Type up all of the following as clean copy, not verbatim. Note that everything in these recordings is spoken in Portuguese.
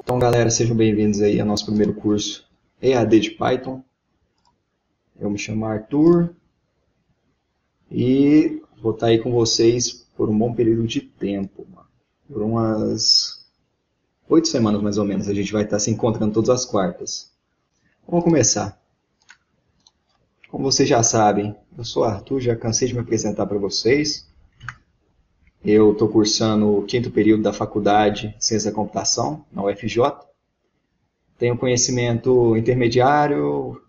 Então, galera, sejam bem-vindos aí ao nosso primeiro curso EAD de Python. Eu me chamo Arthur e vou estar aí com vocês por um bom período de tempo, por umas 8 semanas mais ou menos. A gente vai estar se encontrando todas as quartas. Vamos começar. Como vocês já sabem, eu sou Arthur, já cansei de me apresentar para vocês. Eu estou cursando o 5º período da Faculdade de Ciência da Computação, na UFJ. Tenho conhecimento intermediário,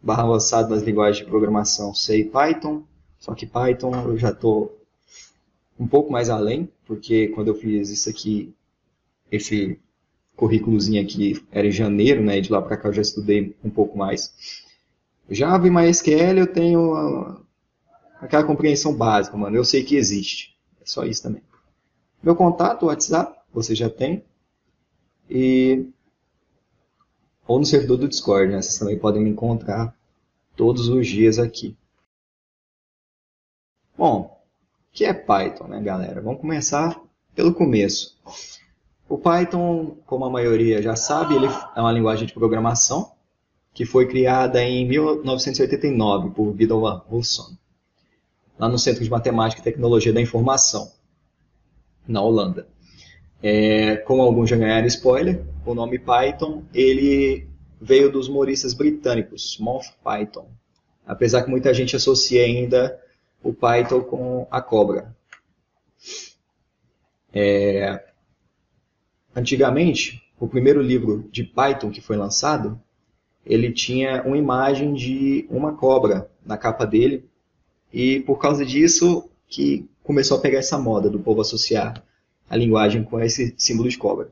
avançado nas linguagens de programação C e Python. Só que Python eu já estou um pouco mais além, porque quando eu fiz isso aqui, esse currículozinho aqui era em janeiro, né? E de lá para cá eu já estudei um pouco mais. Java e MySQL eu tenho aquela compreensão básica, mano. Eu sei que existe. É só isso também. Meu contato, o WhatsApp, você já tem. Ou no servidor do Discord, né? Vocês também podem me encontrar todos os dias aqui. Bom, o que é Python, né, galera? Vamos começar pelo começo. O Python, como a maioria já sabe, ele é uma linguagem de programação que foi criada em 1989 por Vidal van Rossum, lá no Centro de Matemática e Tecnologia da Informação, na Holanda. Como alguns já ganharam spoiler, o nome Python ele veio dos humoristas britânicos, Monty Python, apesar que muita gente associa ainda o Python com a cobra. Antigamente, o primeiro livro de Python que foi lançado, ele tinha uma imagem de uma cobra na capa dele, e por causa disso que começou a pegar essa moda do povo associar a linguagem com esse símbolo de cobra.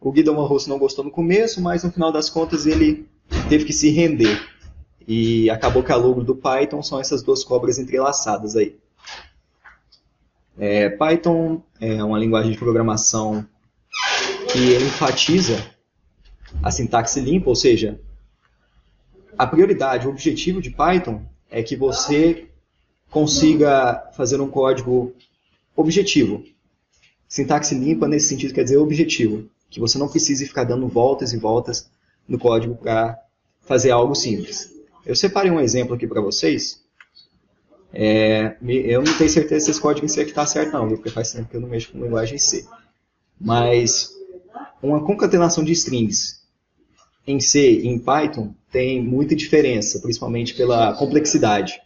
O Guido van Rossum não gostou no começo, mas no final das contas ele teve que se render. E acabou que a logo do Python são essas duas cobras entrelaçadas aí. Python é uma linguagem de programação que enfatiza a sintaxe limpa, ou seja, a prioridade, o objetivo de Python é que você consiga fazer um código objetivo. Sintaxe limpa nesse sentido quer dizer objetivo, que você não precise ficar dando voltas e voltas no código para fazer algo simples. Eu separei um exemplo aqui para vocês. Eu não tenho certeza se esse código em C aqui está certo não, porque faz tempo que eu não mexo com linguagem C. Mas uma concatenação de strings em C e em Python tem muita diferença, principalmente pela complexidade.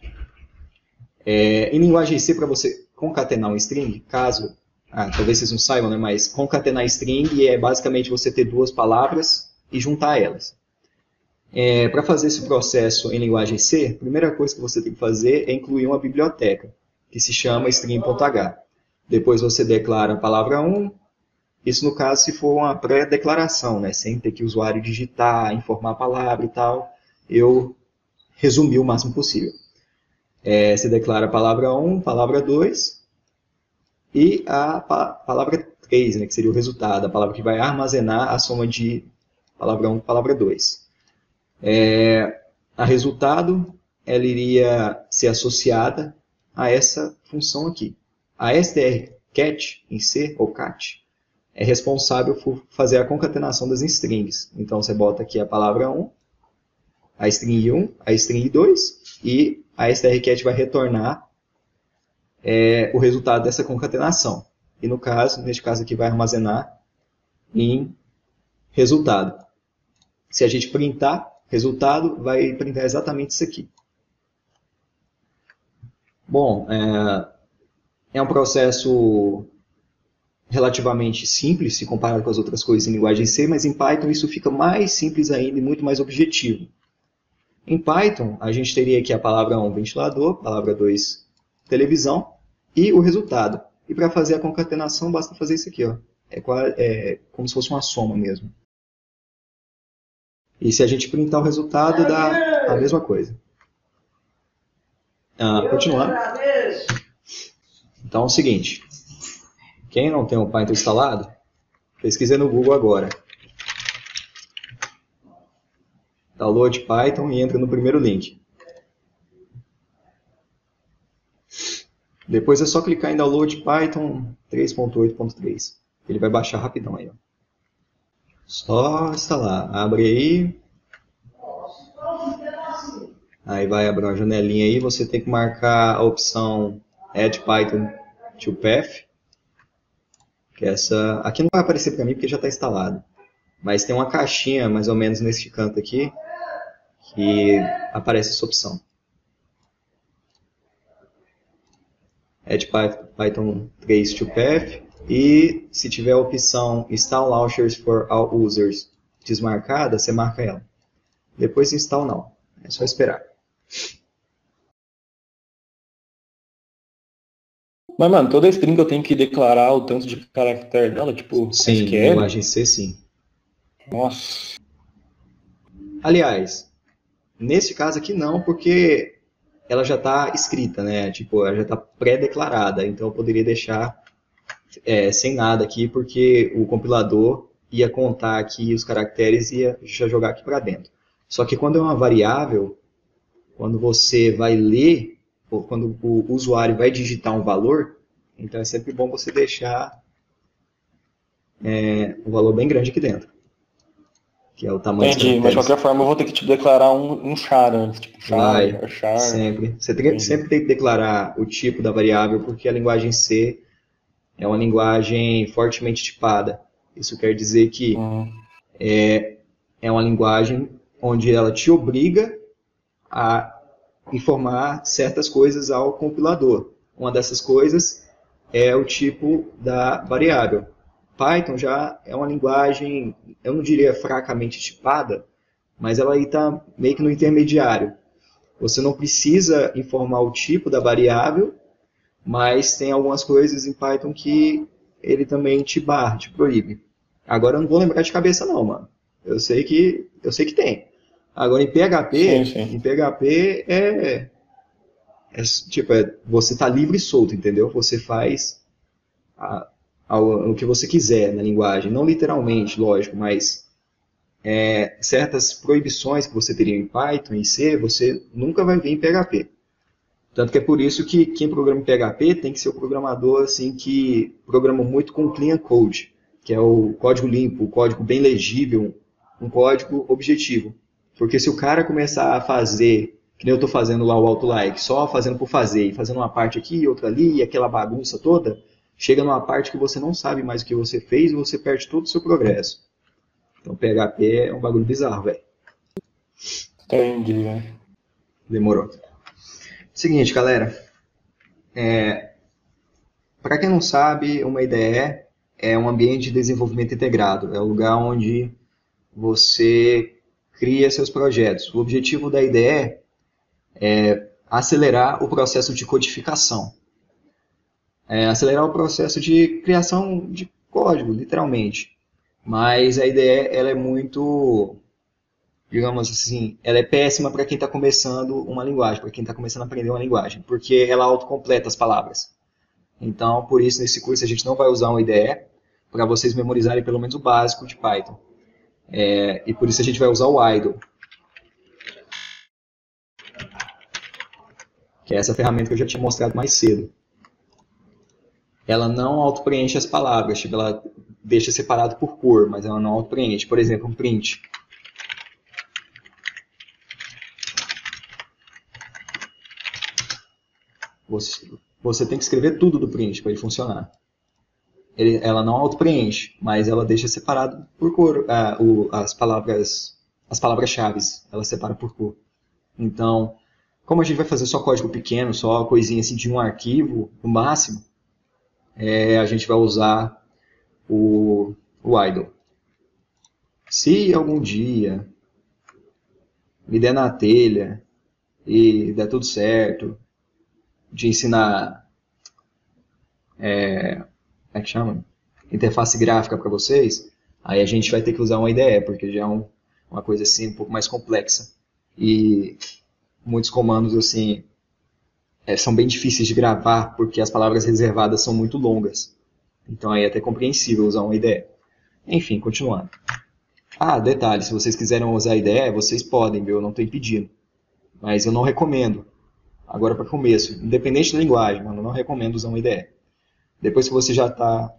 Em linguagem C, para você concatenar um string, caso... talvez vocês não saibam, né? Mas concatenar string é basicamente você ter duas palavras e juntar elas. Para fazer esse processo em linguagem C, a primeira coisa que você tem que fazer é incluir uma biblioteca, que se chama string.h. Depois você declara a palavra 1, isso no caso se for uma pré-declaração, né? Sem ter que o usuário digitar, informar a palavra e tal. Eu resumi o máximo possível. Você declara a palavra 1, palavra 2... e a palavra 3, né, que seria o resultado, a palavra que vai armazenar a soma de palavra 1 e palavra 2. A resultado, ela iria ser associada a essa função aqui. A strcat em C, ou cat, é responsável por fazer a concatenação das strings. Então, você bota aqui a palavra 1, a string 1, a string 2, e a strcat vai retornar o resultado dessa concatenação. E no caso, neste caso aqui, vai armazenar em resultado. Se a gente printar resultado, vai printar exatamente isso aqui. Bom, é um processo relativamente simples, se comparado com as outras coisas em linguagem C, mas em Python isso fica mais simples ainda e muito mais objetivo. Em Python, a gente teria aqui a palavra 1, ventilador, palavra 2, televisão, e o resultado. E para fazer a concatenação, basta fazer isso aqui. Ó. É como se fosse uma soma mesmo. E se a gente printar o resultado, dá a mesma coisa. Continuando. Então é o seguinte. Quem não tem o Python instalado, pesquisa no Google agora. Download Python e entra no primeiro link. Depois é só clicar em Download Python 3.8.3. Ele vai baixar rapidão aí. Ó. Só instalar. Abre aí vai abrir uma janelinha aí, você tem que marcar a opção Add Python to Path, que essa aqui não vai aparecer para mim porque já está instalado. Mas tem uma caixinha mais ou menos nesse canto aqui que aparece essa opção. Add Python 3 to Path e se tiver a opção Install Launchers for All Users desmarcada, você marca ela. Depois install não. É só esperar. Mas, mano, toda string eu tenho que declarar o tanto de caractere dela, tipo Sim, SQL? linguagem C, sim. Nossa. Aliás, nesse caso aqui não, porque ela já está escrita, né? Tipo, ela já está pré-declarada. Então eu poderia deixar sem nada aqui, porque o compilador ia contar aqui os caracteres e ia já jogar aqui para dentro. Só que quando é uma variável, quando você vai ler, ou quando o usuário vai digitar um valor, então é sempre bom você deixar um valor bem grande aqui dentro, que é o tamanho dos Entendi, mas de caracteres. qualquer forma eu vou ter que tipo, declarar um char antes, tipo Vai, char. sempre. Você Entendi. sempre tem que declarar o tipo da variável, porque a linguagem C é uma linguagem fortemente tipada. Isso quer dizer que Hum, é uma linguagem onde ela te obriga a informar certas coisas ao compilador. Uma dessas coisas é o tipo da variável. Python já é uma linguagem, eu não diria fracamente tipada, mas ela aí está meio que no intermediário. Você não precisa informar o tipo da variável, mas tem algumas coisas em Python que ele também te barra, te proíbe. Agora eu não vou lembrar de cabeça não, mano. Eu sei que tem. Agora sim, sim. Em PHP tipo, você tá livre e solto, entendeu? Você faz o que você quiser na linguagem, não literalmente, lógico, mas certas proibições que você teria em Python e C, você nunca vai ver em PHP. Tanto que é por isso que quem programa em PHP tem que ser o programador assim que programa muito com clean code, que é o código limpo, o código bem legível, um código objetivo. Porque se o cara começar a fazer, que nem eu estou fazendo lá o auto-like, só fazendo por fazer, e fazendo uma parte aqui e outra ali, e aquela bagunça toda, chega numa parte que você não sabe mais o que você fez e você perde todo o seu progresso. Então PHP é um bagulho bizarro, velho. Entendi, né? Demorou. Seguinte, galera. Para quem não sabe, uma IDE é um ambiente de desenvolvimento integrado. É o lugar onde você cria seus projetos. O objetivo da IDE é acelerar o processo de codificação. Acelerar o processo de criação de código, literalmente. Mas a IDE ela é muito, digamos assim, ela é péssima para quem está começando uma linguagem, para quem está começando a aprender uma linguagem, porque ela autocompleta as palavras. Então, por isso, nesse curso a gente não vai usar uma IDE para vocês memorizarem pelo menos o básico de Python. E por isso a gente vai usar o idle, que é essa ferramenta que eu já tinha mostrado mais cedo. Ela não auto-preenche as palavras, tipo, ela deixa separado por cor, mas ela não auto-preenche. Por exemplo, um print. Você tem que escrever tudo do print para ele funcionar. Ela não auto-preenche, mas ela deixa separado por cor as palavras-chave, ela separa por cor. Então, como a gente vai fazer só código pequeno, só coisinha assim de um arquivo, no máximo, a gente vai usar o idle. Se algum dia me der na telha e der tudo certo, de ensinar, como é que chama? Interface gráfica para vocês, aí a gente vai ter que usar uma IDE, porque já é uma coisa assim um pouco mais complexa. E muitos comandos assim são bem difíceis de gravar, porque as palavras reservadas são muito longas. Então aí é até compreensível usar uma IDE. Enfim, continuando. Detalhe, se vocês quiserem usar a IDE, vocês podem, viu? Eu não estou impedindo. Mas eu não recomendo. Agora para começo, independente da linguagem, eu não recomendo usar uma IDE. Depois que você já está,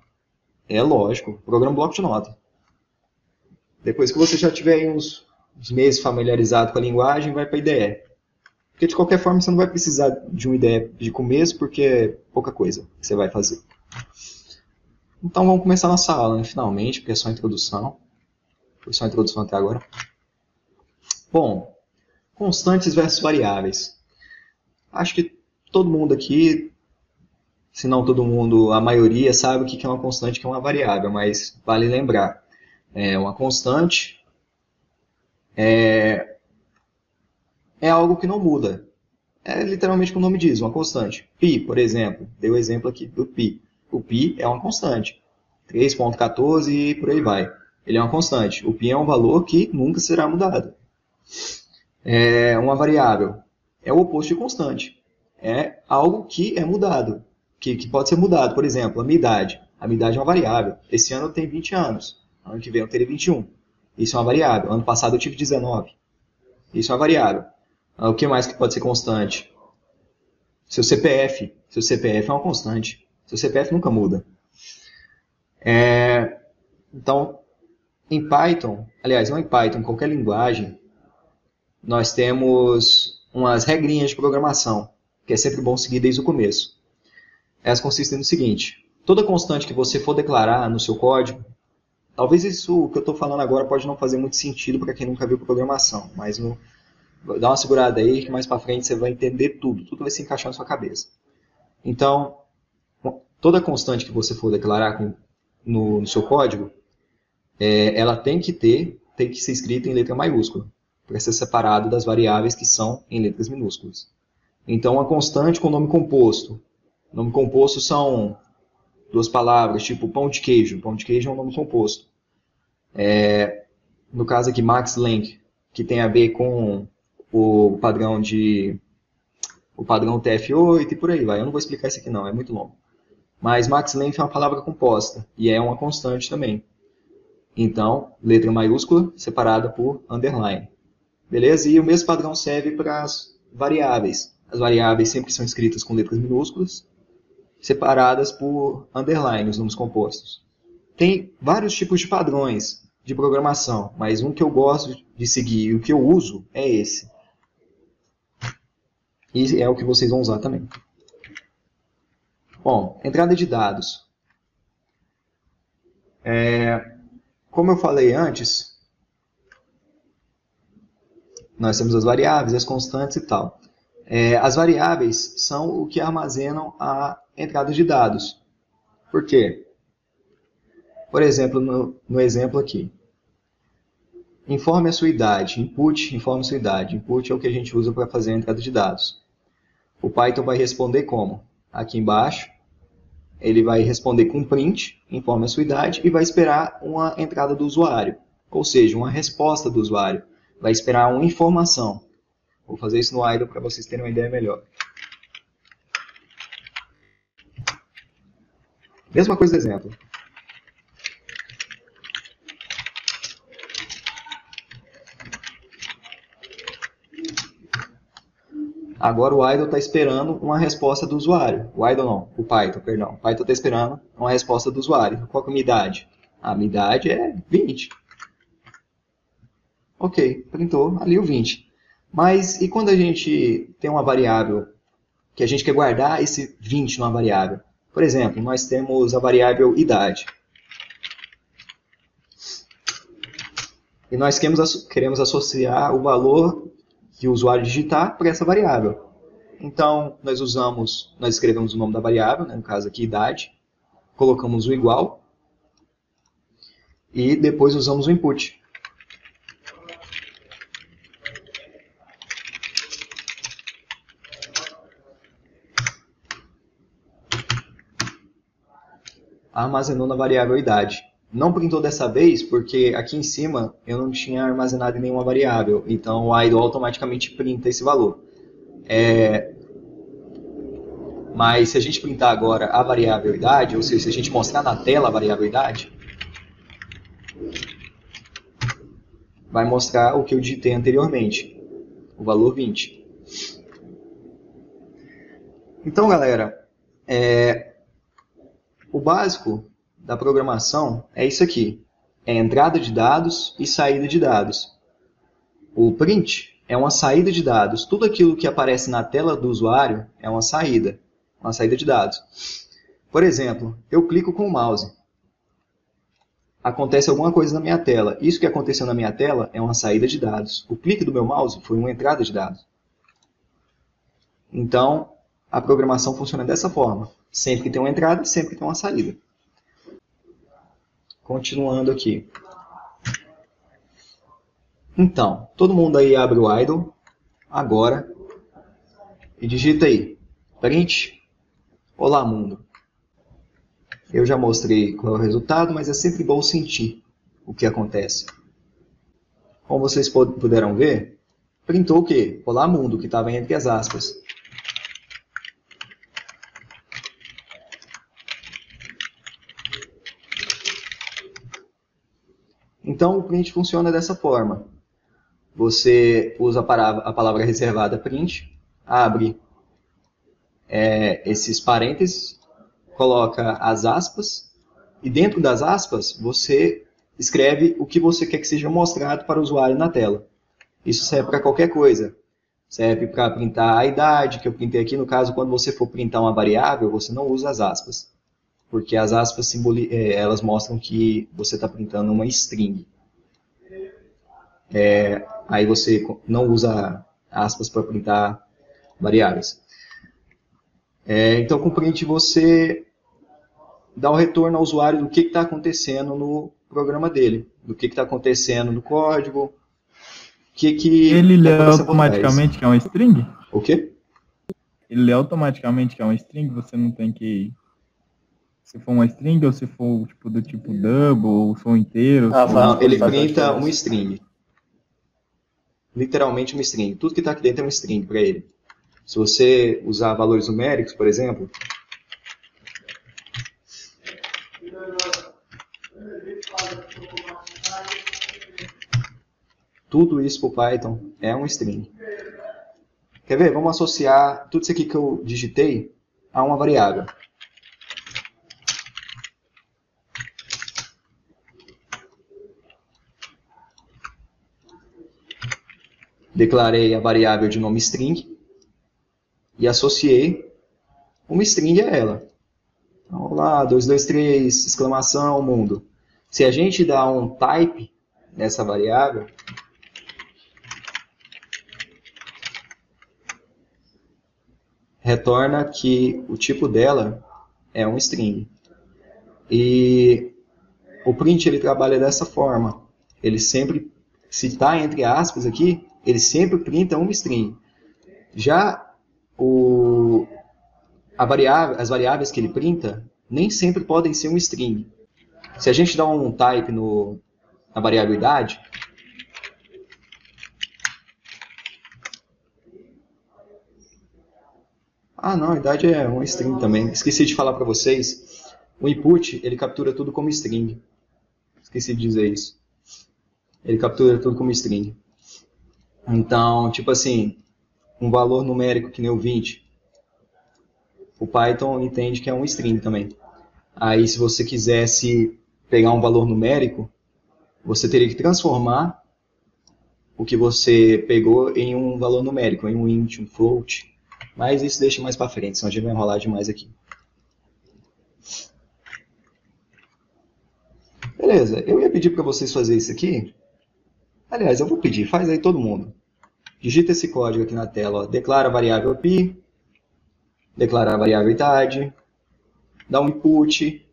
é lógico, programa bloco de nota. Depois que você já tiver aí uns meses familiarizado com a linguagem, vai para a IDE. Porque de qualquer forma você não vai precisar de uma IDE de começo, porque é pouca coisa que você vai fazer. Então vamos começar nossa aula, né? Finalmente, porque é só introdução. Foi só introdução até agora. Bom, constantes versus variáveis. Acho que todo mundo aqui, se não todo mundo, a maioria sabe o que é uma constante e o que é uma variável, mas vale lembrar. Uma constante é algo que não muda. É literalmente o que o nome diz, uma constante. Π, por exemplo, dei o exemplo aqui do π. O π é uma constante. 3,14 e por aí vai. Ele é uma constante. O π é um valor que nunca será mudado. Uma variável é o oposto de constante. É algo que é mudado, que pode ser mudado. Por exemplo, a minha idade. A minha idade é uma variável. Esse ano eu tenho 20 anos. Ano que vem eu terei 21. Isso é uma variável. Ano passado eu tive 19. Isso é uma variável. O que mais que pode ser constante? Seu CPF. Seu CPF é uma constante. Seu CPF nunca muda. Então, em Python, aliás, não em Python, em qualquer linguagem, nós temos umas regrinhas de programação, que é sempre bom seguir desde o começo. Elas consistem no seguinte: toda constante que você for declarar no seu código, talvez isso que eu estou falando agora pode não fazer muito sentido para quem nunca viu programação, mas dá uma segurada aí que mais para frente você vai entender tudo. Tudo vai se encaixar na sua cabeça. Então, toda constante que você for declarar no seu código, ela tem que ser escrita em letra maiúscula, para ser separado das variáveis que são em letras minúsculas. Então, uma constante com nome composto. Nome composto são duas palavras, tipo pão de queijo. Pão de queijo é um nome composto. No caso aqui, max length, que tem a ver com o padrão TF8 e por aí vai. Eu não vou explicar isso aqui não, é muito longo. Mas max length é uma palavra composta e é uma constante também. Então, letra maiúscula separada por underline. Beleza? E o mesmo padrão serve para as variáveis. As variáveis sempre são escritas com letras minúsculas, separadas por underline, os nomes compostos. Tem vários tipos de padrões de programação, mas um que eu gosto de seguir e o que eu uso é esse. E é o que vocês vão usar também. Bom, entrada de dados. Como eu falei antes, nós temos as variáveis, as constantes e tal. As variáveis são o que armazenam a entrada de dados. Por quê? Por exemplo, no exemplo aqui. Informe a sua idade. Input, informe a sua idade. Input é o que a gente usa para fazer a entrada de dados. O Python vai responder como? Aqui embaixo, ele vai responder com print, informe a sua idade, e vai esperar uma entrada do usuário. Ou seja, uma resposta do usuário. Vai esperar uma informação. Vou fazer isso no idle para vocês terem uma ideia melhor. Mesma coisa do exemplo. Agora o idle está esperando uma resposta do usuário. O idle não, o Python, perdão. O Python está esperando uma resposta do usuário. Qual que é a minha idade? A minha idade é 20. Ok, printou ali o 20. Mas e quando a gente tem uma variável que a gente quer guardar esse 20 numa variável? Por exemplo, nós temos a variável idade. E nós queremos associar o valor que o usuário digitar para essa variável. Então, nós escrevemos o nome da variável, né, no caso aqui, idade, colocamos o igual, e depois usamos o input. Armazenou na variável idade. Não printou dessa vez porque aqui em cima eu não tinha armazenado em nenhuma variável, então o idle automaticamente printa esse valor. Mas se a gente printar agora a variável idade, ou seja, se a gente mostrar na tela a variável idade, vai mostrar o que eu digitei anteriormente, o valor 20. Então, galera, o básico da programação é isso aqui. é entrada de dados e saída de dados. O print é uma saída de dados. Tudo aquilo que aparece na tela do usuário é uma saída de dados. Por exemplo, eu clico com o mouse. Acontece alguma coisa na minha tela. Isso que aconteceu na minha tela é uma saída de dados. O clique do meu mouse foi uma entrada de dados. Então, a programação funciona dessa forma. Sempre que tem uma entrada, sempre que tem uma saída. Continuando aqui. Então, todo mundo aí abre o idle agora e digita aí, print, olá mundo. Eu já mostrei qual é o resultado, mas é sempre bom sentir o que acontece. Como vocês puderam ver, printou o quê? Olá mundo, que estava entre as aspas. Então, o print funciona dessa forma. Você usa a palavra reservada print, abre esses parênteses, coloca as aspas, e dentro das aspas você escreve o que você quer que seja mostrado para o usuário na tela. Isso serve para qualquer coisa. Serve para printar a idade, que eu printei aqui. No caso, quando você for printar uma variável, você não usa as aspas. Porque as aspas elas mostram que você está printando uma string. Aí você não usa aspas para printar variáveis. Então, com o print você dá o retorno ao usuário do que está acontecendo no programa dele, do que está acontecendo no código, Ele lê automaticamente que é uma string? O quê? Ele lê automaticamente que é uma string, você não tem que... Se for uma string ou se for tipo, do tipo double, ou for inteiro... Não, ele printa uma string. Literalmente uma string. Tudo que está aqui dentro é uma string para ele. Se você usar valores numéricos, por exemplo... Tudo isso para o Python é um string. Quer ver? Vamos associar tudo isso aqui que eu digitei a uma variável. Declarei a variável de nome string e associei uma string a ela. Então, vamos lá, 223, exclamação, mundo. Se a gente dá um type nessa variável, retorna que o tipo dela é um string. E o print ele trabalha dessa forma. Ele sempre, se está entre aspas aqui, ele sempre printa uma string. Já as variáveis que ele printa nem sempre podem ser um string. Se a gente dá um type na variável idade, não, a idade é uma string também. Esqueci de falar para vocês, o input ele captura tudo como string. Esqueci de dizer isso. Ele captura tudo como string. Então, tipo assim, um valor numérico que nem o 20, o Python entende que é um string também. Aí, se você quisesse pegar um valor numérico, você teria que transformar o que você pegou em um valor numérico, em um int, um float. Mas isso deixa mais para frente, senão a gente vai enrolar demais aqui. Beleza, eu ia pedir para vocês fazerem isso aqui. Aliás, eu vou pedir, faz aí todo mundo. Digita esse código aqui na tela, ó. Declara a variável pi, declara a variável idade, dá um input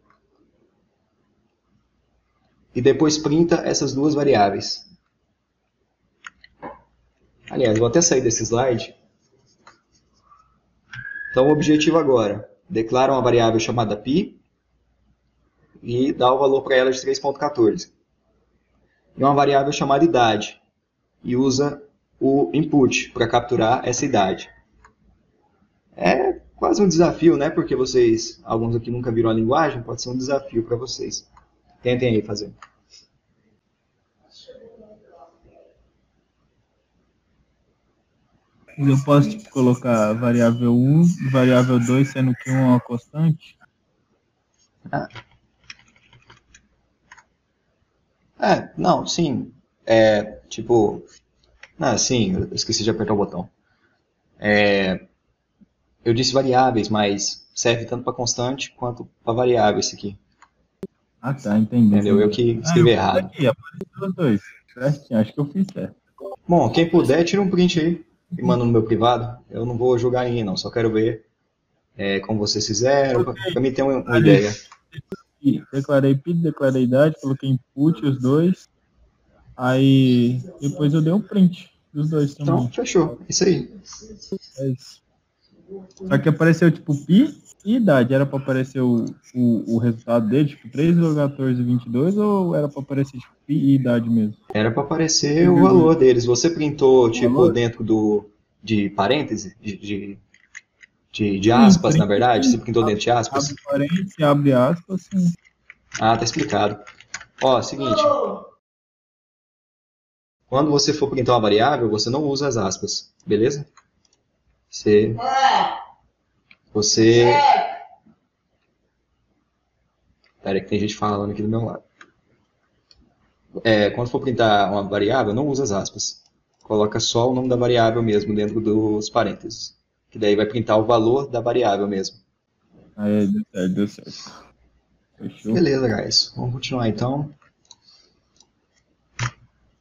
e depois printa essas duas variáveis. Aliás, vou até sair desse slide. Então, o objetivo agora, declara uma variável chamada pi e dá o valor para ela de 3.14. E uma variável chamada idade e usa o input para capturar essa idade. É quase um desafio, né? Porque alguns aqui nunca viram a linguagem, pode ser um desafio para vocês. Tentem aí fazer. Eu posso colocar variável 1 e variável 2, sendo que 1 é uma constante? Não, sim. Tipo, sim, eu esqueci de apertar o botão. Eu disse variáveis, mas serve tanto para constante quanto para variável esse aqui. Ah, tá, entendi. Entendeu? Eu Entendi. que Ah, eu escrevi fiz errado. aqui, apareceu os dois. Certinho, acho que eu fiz certo. Bom, quem puder, tira um print aí e manda no meu privado. Eu não vou jogar ninguém, não. Só quero ver como vocês fizeram, para mim ter uma ideia. Declarei PID, declarei idade, coloquei input, os dois. Aí depois eu dei um print dos dois Então, também. fechou. Isso aí. É isso. Só que apareceu tipo pi e idade. Era para aparecer o resultado dele, tipo 3,1422, ou era para aparecer tipo pi e idade mesmo? Era para aparecer o Pi,, valor deles. Você printou, o tipo, valor? dentro de parêntese? De Sim, aspas, na print, verdade? Você sim. printou dentro de Abre aspas? parênteses, abre aspas, sim. Ah, tá explicado. Ó, seguinte. Quando você for printar uma variável, você não usa as aspas, beleza? Você... Pera aí que tem gente falando aqui do meu lado. Quando for printar uma variável, não usa as aspas. Coloca só o nome da variável mesmo dentro dos parênteses. Que daí vai printar o valor da variável mesmo. Aí deu certo, deu certo. Fechou? Beleza, guys. Vamos continuar então.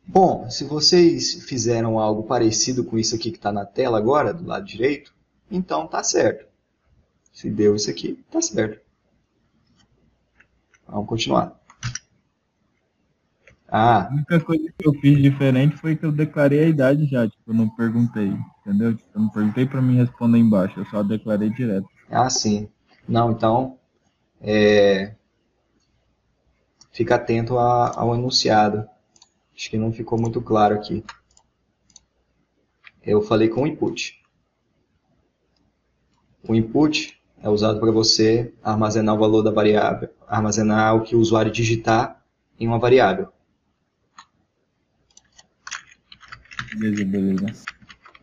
Bom, se vocês fizeram algo parecido com isso aqui que está na tela agora, do lado direito, então tá certo. Se deu isso aqui, tá certo. Vamos continuar. A única coisa que eu fiz diferente foi que eu declarei a idade já, tipo, eu não perguntei, entendeu? Tipo, eu não perguntei para mim responder embaixo, eu só declarei direto. Sim. Não, então, fica atento ao enunciado. Acho que não ficou muito claro aqui. Eu falei com o input. O input é usado para você armazenar o valor da variável, armazenar o que o usuário digitar em uma variável. Beleza, beleza.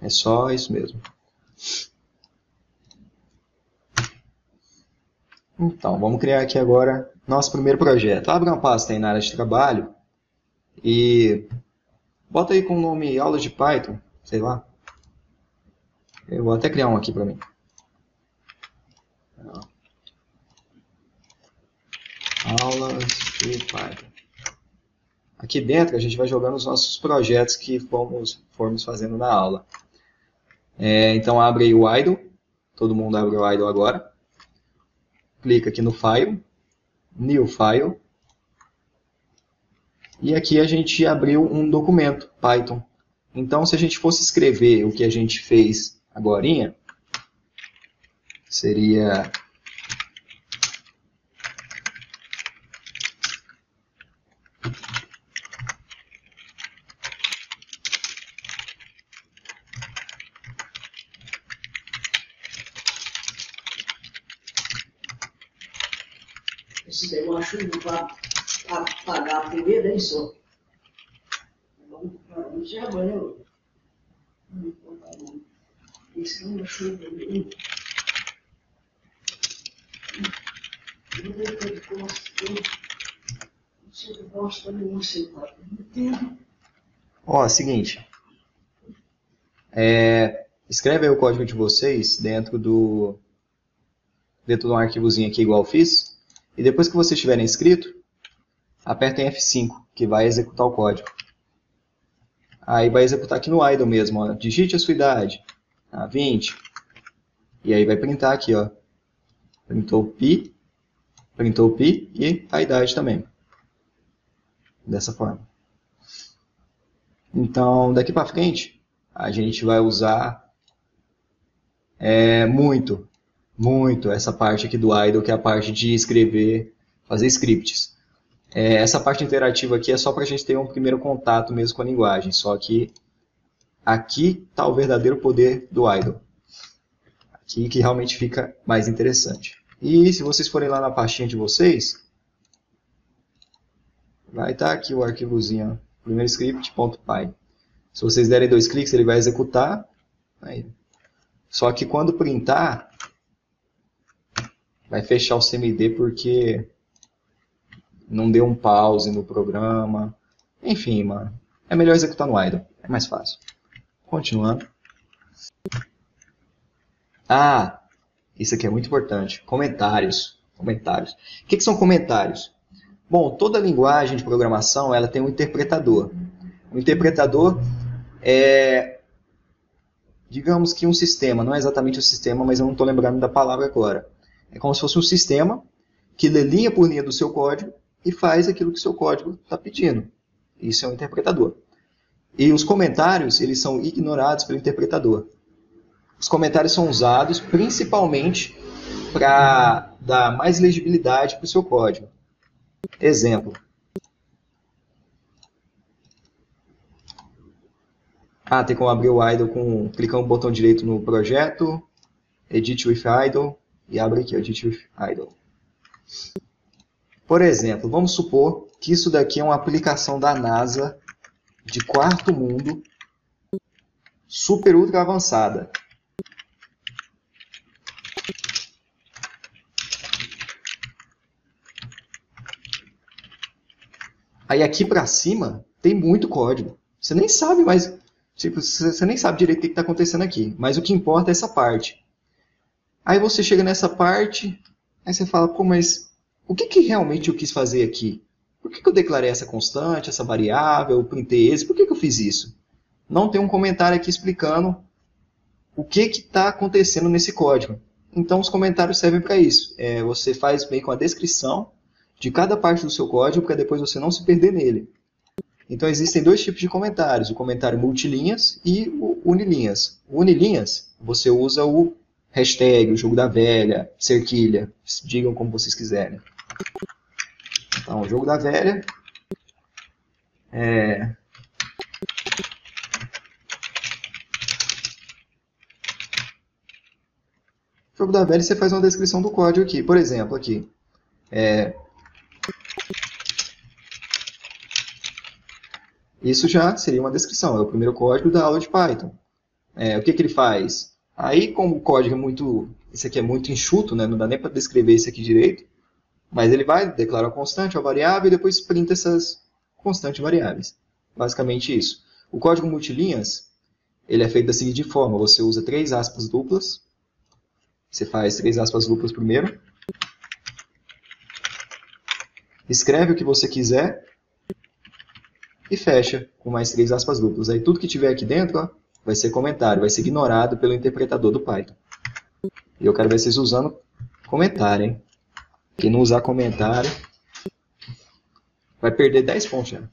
É só isso mesmo. Então, vamos criar aqui agora nosso primeiro projeto. Abre uma pasta aí na área de trabalho e bota aí com o nome aulas de Python, sei lá. Eu vou até criar um aqui para mim. Aulas de Python. Aqui dentro a gente vai jogando os nossos projetos que formos fazendo na aula. Então abre aí o idle. Todo mundo abre o idle agora. Clica aqui no File, New File. E aqui a gente abriu um documento Python. Então se a gente fosse escrever o que a gente fez agorinha, seria... Esse daí eu acho para pagar a primeira, é isso. Vamos já banho. Esse não achou bem. Ó, seguinte. Escreve aí o código de vocês dentro de um arquivozinho aqui igual eu fiz. E depois que vocês tiverem escrito, apertem F5, que vai executar o código. Aí vai executar aqui no idle mesmo, ó. Digite a sua idade. 20. E aí vai printar aqui, ó. Printou o pi e a idade também. Dessa forma. Então, daqui para frente, a gente vai usar muito essa parte aqui do idle, que é a parte de escrever, fazer scripts. Essa parte interativa aqui é só para a gente ter um primeiro contato mesmo com a linguagem, só que aqui está o verdadeiro poder do idle. Aqui que realmente fica mais interessante. E se vocês forem lá na pastinha de vocês, vai estar aqui o arquivozinho, primeiro script.py. Se vocês derem 2 cliques, ele vai executar. Aí. Só que quando printar, vai fechar o CMD porque não deu um pause no programa, Enfim, mano. É melhor executar no idle. É mais fácil. Continuando. Ah, isso aqui é muito importante. Comentários. Comentários. O que são comentários? Bom, toda linguagem de programação ela tem um interpretador. O interpretador é, digamos que um sistema. Não é exatamente um sistema, mas eu não estou lembrando da palavra agora. É como se fosse um sistema que lê linha por linha do seu código e faz aquilo que o seu código está pedindo. Isso é um interpretador. E os comentários, eles são ignorados pelo interpretador. Os comentários são usados principalmente para dar mais legibilidade para o seu código. Exemplo. Tem como abrir o idle clicando no botão direito no projeto, Edit with idle, e abre aqui, Edit with idle. Por exemplo, vamos supor que isso daqui é uma aplicação da NASA de quarto mundo, super ultra avançada. Aí aqui para cima tem muito código. Você nem sabe mais, você nem sabe direito o que está acontecendo aqui. Mas o que importa é essa parte. Aí você chega nessa parte, aí você fala, pô, mas o que realmente eu quis fazer aqui? Por que eu declarei essa constante, essa variável, printei esse? Por que eu fiz isso? Não tem um comentário aqui explicando o que está acontecendo nesse código. Então os comentários servem para isso. Você faz meio que uma descrição de cada parte do seu código para depois você não se perder nele. Então existem dois tipos de comentários, o comentário multilinhas e o unilinhas. O unilinhas, você usa o hashtag, o jogo da velha, cerquilha, digam como vocês quiserem. Então, o jogo da velha O jogo da velha você faz uma descrição do código aqui. Por exemplo, aqui. Isso já seria uma descrição, é o primeiro código da aula de Python. O que ele faz? Aí, como o código é muito... Esse aqui é muito enxuto, né? Não dá nem para descrever isso aqui direito. Mas ele vai declarar uma constante, uma variável, e depois printa essas constantes variáveis. Basicamente isso. O código multilinhas, ele é feito da seguinte forma. Você usa 3 aspas duplas. Você faz 3 aspas duplas primeiro. Escreve o que você quiser. E fecha com mais 3 aspas duplas. Aí tudo que tiver aqui dentro, ó, vai ser comentário, vai ser ignorado pelo interpretador do Python. E eu quero ver vocês usando comentário, hein? Quem não usar comentário vai perder 10 pontos já.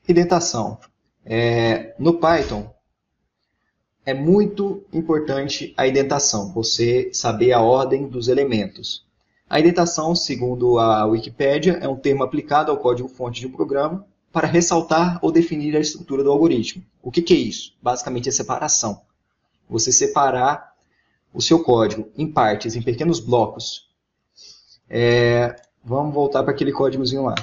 Indentação. No Python, é muito importante a indentação, você saber a ordem dos elementos. A indentação, segundo a Wikipédia, é um termo aplicado ao código-fonte de um programa para ressaltar ou definir a estrutura do algoritmo. O que é isso? Basicamente é separação. Você separar o seu código em partes, em pequenos blocos. Vamos voltar para aquele códigozinho lá.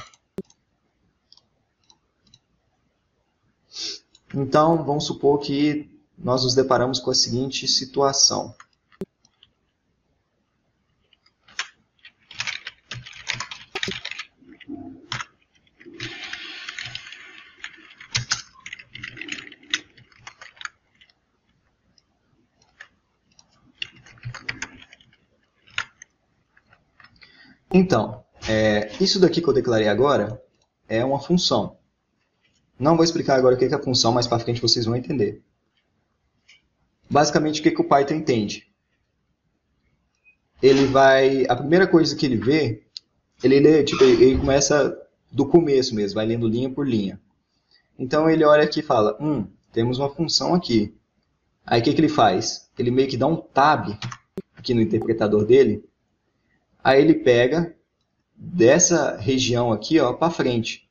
Então, vamos supor que nós nos deparamos com a seguinte situação. Então, isso daqui que eu declarei agora é uma função. Não vou explicar agora o que é a função, mas para frente vocês vão entender. Basicamente, o que o Python entende? A primeira coisa que ele vê, ele começa do começo mesmo, vai lendo linha por linha. Então ele olha aqui e fala, temos uma função aqui. Aí o que ele faz? Ele meio que dá um tab aqui no interpretador dele. Aí ele pega dessa região aqui para frente.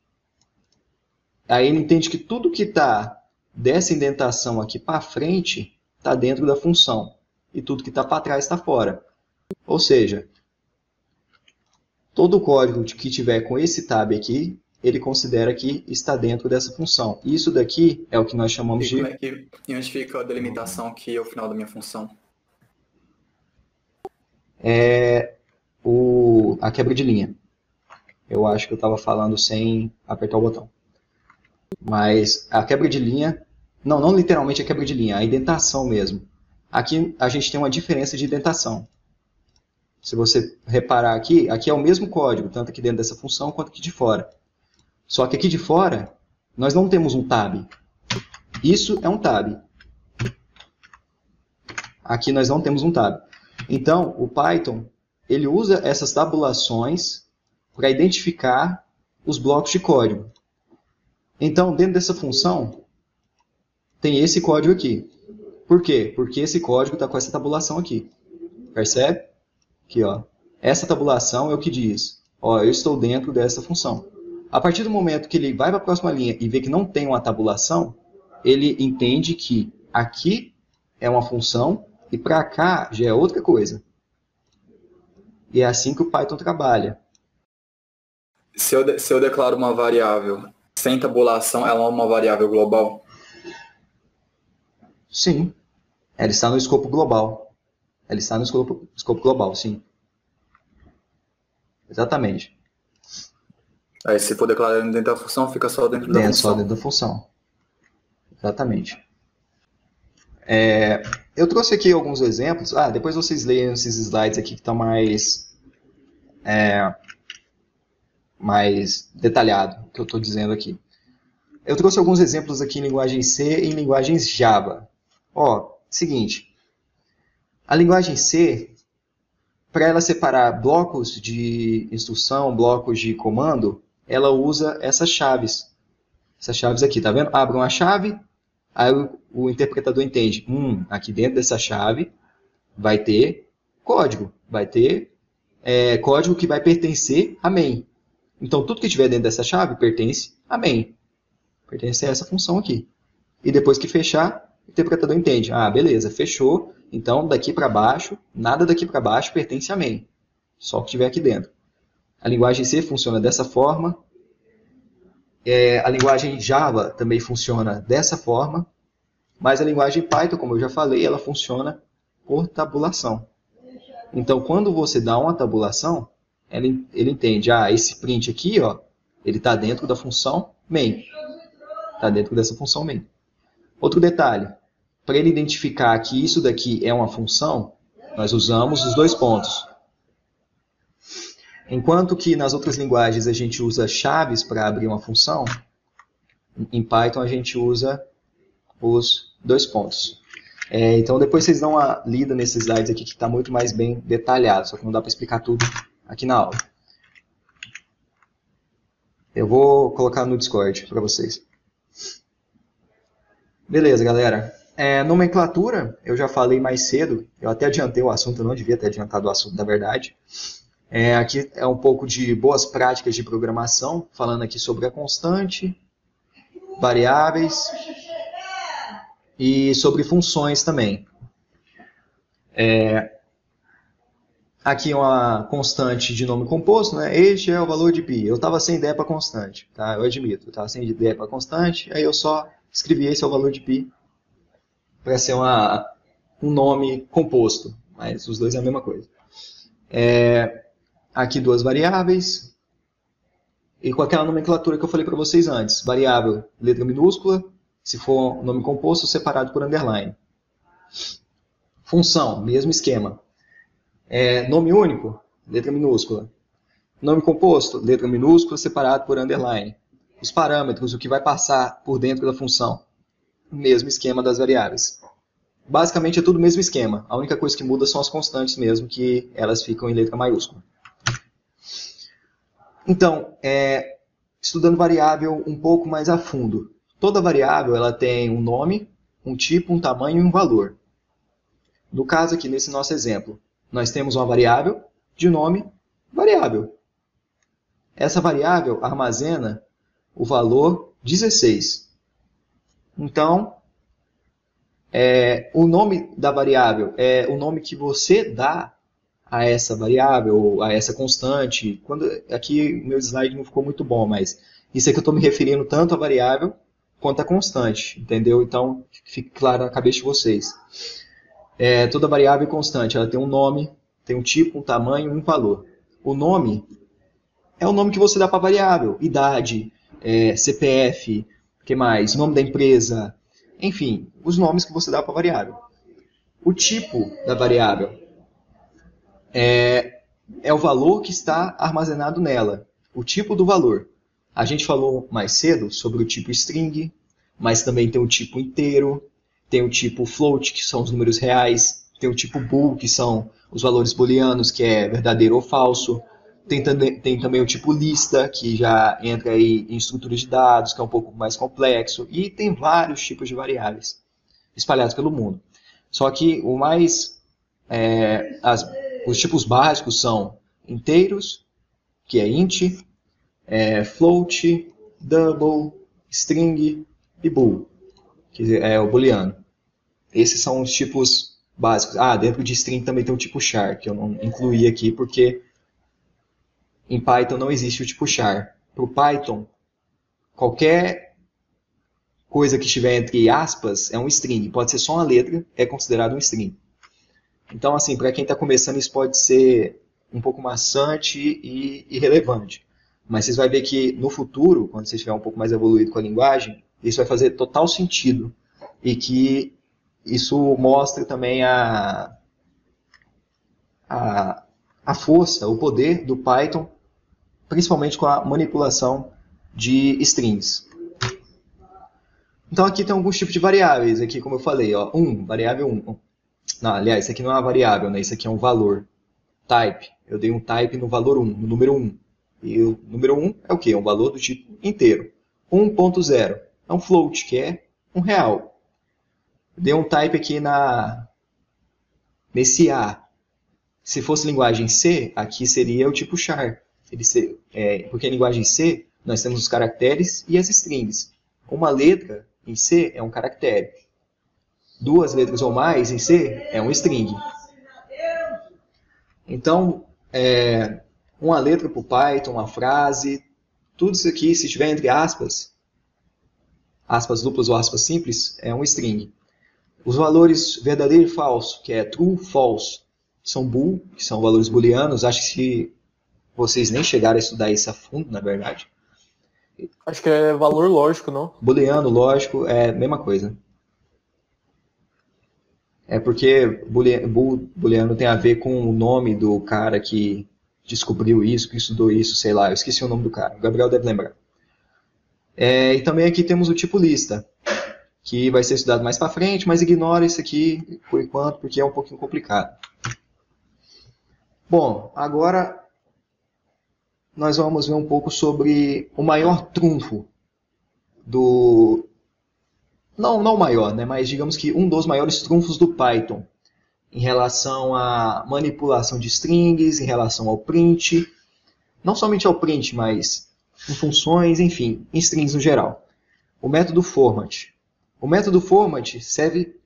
Aí ele entende que tudo que está dessa indentação aqui para frente está dentro da função. E tudo que está para trás está fora. Ou seja, todo o código que tiver com esse tab aqui, ele considera que está dentro dessa função. Isso daqui é o que nós chamamos de... E onde fica a delimitação aqui ao final da minha função? A quebra de linha. Eu acho que eu estava falando sem apertar o botão. Mas a quebra de linha, não literalmente a quebra de linha, a indentação mesmo. Aqui a gente tem uma diferença de indentação. Se você reparar aqui é o mesmo código, tanto aqui dentro dessa função quanto aqui de fora. Só que aqui de fora, nós não temos um tab. Isso é um tab. Aqui nós não temos um tab. Então, o Python, ele usa essas tabulações para identificar os blocos de código. Então, dentro dessa função, tem esse código aqui. Por quê? Porque esse código está com essa tabulação aqui. Percebe? Aqui, ó. Essa tabulação é o que diz, ó, eu estou dentro dessa função. A partir do momento que ele vai para a próxima linha e vê que não tem uma tabulação, ele entende que aqui é uma função e para cá já é outra coisa. E é assim que o Python trabalha. Se eu declaro uma variável sem tabulação, ela é uma variável global? Sim. Ela está no escopo global. Ela está no escopo global, sim. Exatamente. Aí se for declarado dentro da função, fica só dentro da função. Só dentro da função. Exatamente. Eu trouxe aqui alguns exemplos. Depois vocês leiam esses slides aqui que estão mais detalhado que eu estou dizendo aqui. Eu trouxe alguns exemplos aqui em linguagem C e em linguagens Java. Seguinte. A linguagem C, para ela separar blocos de instrução, blocos de comando, ela usa essas chaves. Essas chaves aqui, tá vendo? Abre uma chave, aí o interpretador entende. Aqui dentro dessa chave vai ter código. Vai ter código que vai pertencer a main. Então, tudo que tiver dentro dessa chave pertence a main. Pertence a essa função aqui. E depois que fechar, o interpretador entende. Beleza, fechou. Então, daqui para baixo, nada daqui para baixo pertence a main. Só o que tiver aqui dentro. A linguagem C funciona dessa forma. A linguagem Java também funciona dessa forma. Mas a linguagem Python, como eu já falei, ela funciona por tabulação. Então, quando você dá uma tabulação, ele entende, esse print aqui, ele está dentro da função main. Está dentro dessa função main. Outro detalhe, para ele identificar que isso daqui é uma função, nós usamos os dois pontos. Enquanto que nas outras linguagens a gente usa chaves para abrir uma função, em Python a gente usa os dois pontos. Então depois vocês dão uma lida nesses slides aqui que está muito mais bem detalhado, só que não dá para explicar tudo aqui na aula. Eu vou colocar no Discord para vocês. Beleza, galera. Nomenclatura, eu já falei mais cedo, eu até adiantei o assunto, eu não devia ter adiantado o assunto, na verdade. Aqui é um pouco de boas práticas de programação, falando aqui sobre a constante, variáveis e sobre funções também. Aqui uma constante de nome composto, né? Este é o valor de π. Eu estava sem ideia para constante, tá? Eu admito, eu estava sem ideia para constante, aí eu só escrevi esse é o valor de π para ser um nome composto, mas os dois é a mesma coisa. Aqui duas variáveis, e com aquela nomenclatura que eu falei para vocês antes. Variável, letra minúscula, se for nome composto, separado por underline. Função, mesmo esquema. Nome único, letra minúscula. Nome composto, letra minúscula, separado por underline. Os parâmetros, o que vai passar por dentro da função. Mesmo esquema das variáveis. Basicamente é tudo o mesmo esquema. A única coisa que muda são as constantes mesmo, que elas ficam em letra maiúscula. Então, estudando variável um pouco mais a fundo. Toda variável ela tem um nome, um tipo, um tamanho e um valor. No caso aqui, nesse nosso exemplo, nós temos uma variável de nome variável. Essa variável armazena o valor 16. Então, o nome da variável é o nome que você dá a essa variável, ou a essa constante. Aqui meu slide não ficou muito bom, mas isso aqui eu estou me referindo tanto à variável quanto à constante, entendeu? Então, fique claro na cabeça de vocês. Toda variável é constante, ela tem um nome, tem um tipo, um tamanho e um valor. O nome é o nome que você dá para a variável. Idade, CPF, o que mais? Nome da empresa, enfim, os nomes que você dá para a variável. O tipo da variável é o valor que está armazenado nela, o tipo do valor. A gente falou mais cedo sobre o tipo string, mas também tem o tipo inteiro, tem o tipo float, que são os números reais, tem o tipo bool, que são os valores booleanos, que é verdadeiro ou falso. Tem também o tipo lista, que já entra aí em estrutura de dados, que é um pouco mais complexo. E tem vários tipos de variáveis espalhados pelo mundo. Só que os tipos básicos são inteiros, que é int, float, double, string e bool, que é o booleano. Esses são os tipos básicos. Dentro de string também tem o tipo char, que eu não incluí aqui porque em Python não existe o tipo char. Para o Python, qualquer coisa que estiver entre aspas é um string. Pode ser só uma letra, é considerado um string. Então, assim, para quem está começando, isso pode ser um pouco maçante e irrelevante. Mas vocês vão ver que no futuro, quando você estiver um pouco mais evoluído com a linguagem, isso vai fazer total sentido. E que isso mostra também a força, o poder do Python, principalmente com a manipulação de strings. Então aqui tem alguns tipos de variáveis, aqui como eu falei, ó, variável 1. Não, aliás, isso aqui não é uma variável, né? Isso aqui é um valor. Type. Eu dei um type no valor 1, no número 1. E o número 1 é o quê? É um valor do tipo inteiro. 1.0 é um float, que é R$1. Dei um type aqui nesse A. Se fosse linguagem C, aqui seria o tipo char. Porque em linguagem C, nós temos os caracteres e as strings. Uma letra em C é um caractere. 2 letras ou mais em C é um string. Então, uma letra para o Python, uma frase, tudo isso aqui, se estiver entre aspas duplas ou aspas simples, é um string. Os valores verdadeiro e falso, que é true, false, são bool, que são valores booleanos. Acho que vocês nem chegaram a estudar isso a fundo, na verdade. Acho que é valor lógico, não? Booleano, lógico, é a mesma coisa. É porque booleano tem a ver com o nome do cara que descobriu isso, que estudou isso, sei lá, eu esqueci o nome do cara. O Gabriel deve lembrar. E também aqui temos o tipo lista, que vai ser estudado mais para frente, mas ignora isso aqui por enquanto, porque é um pouquinho complicado. Bom, agora nós vamos ver um pouco sobre o maior trunfo do... Não o maior, né, mas digamos que um dos maiores trunfos do Python em relação à manipulação de strings, em relação ao print, não somente ao print, mas em funções, enfim, em strings no geral. O método format. O método format serve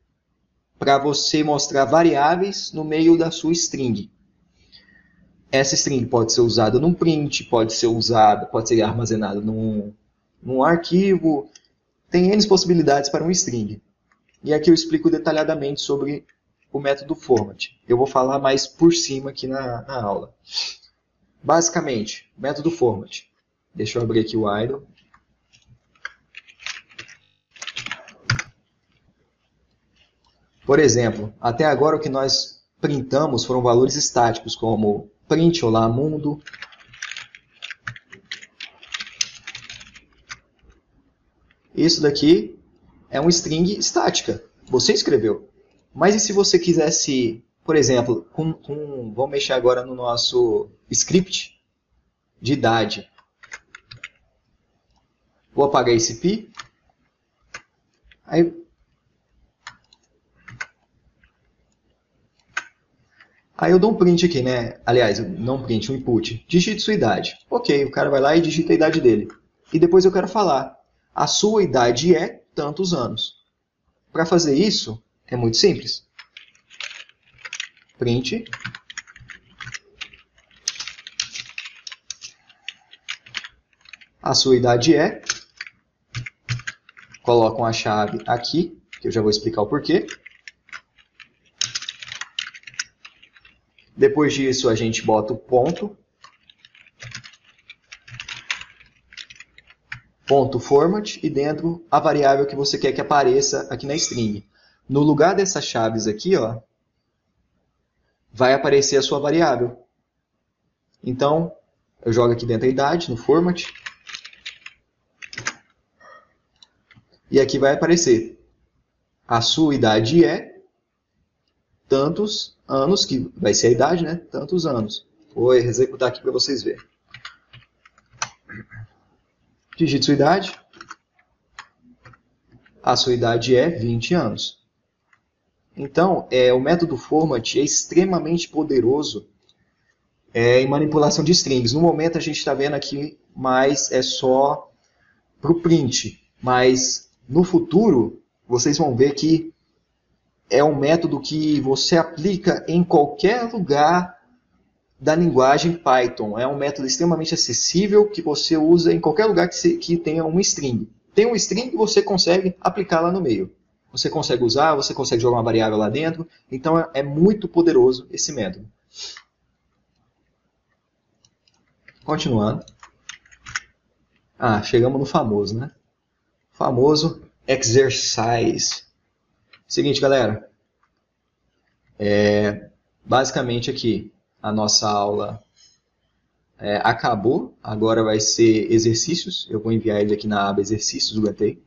para você mostrar variáveis no meio da sua string. Essa string pode ser usada num print, pode ser armazenada num arquivo. Tem N possibilidades para um string. E aqui eu explico detalhadamente sobre o método format. Eu vou falar mais por cima aqui na aula. Basicamente, método format. Deixa eu abrir aqui o idle. Por exemplo, até agora o que nós printamos foram valores estáticos, como print olá mundo. Isso daqui é uma string estática. Você escreveu. Mas e se você quisesse, por exemplo, vamos mexer agora no nosso script de idade. Vou apagar esse pi. Aí eu dou um print aqui, né? Aliás, não print, um input. Digite sua idade. Ok, o cara vai lá e digita a idade dele. E depois eu quero falar. A sua idade é tantos anos. Para fazer isso, é muito simples. Print. A sua idade é. Coloca uma chave aqui, que eu já vou explicar o porquê. Depois disso, a gente bota o ponto. ponto format e dentro a variável que você quer que apareça aqui na string. No lugar dessas chaves aqui, ó, vai aparecer a sua variável. Então, eu jogo aqui dentro a idade, no format. E aqui vai aparecer. A sua idade é tantos anos, que vai ser a idade, né? Tantos anos. Vou executar aqui para vocês verem. Digite sua idade. A sua idade é 20 anos. Então, o método format é extremamente poderoso em manipulação de strings. No momento a gente está vendo aqui, mas é só para o print. Mas no futuro, vocês vão ver que é um método que você aplica em qualquer lugar da linguagem Python. É um método extremamente acessível que você usa em qualquer lugar que tenha uma string. Tem um string, você consegue aplicar lá no meio. Você consegue usar, você consegue jogar uma variável lá dentro. Então é muito poderoso esse método. Continuando. Chegamos no famoso, né? Famoso exercise. Seguinte, galera. Basicamente aqui a nossa aula acabou. Agora vai ser exercícios. Eu vou enviar ele aqui na aba exercícios do GTI.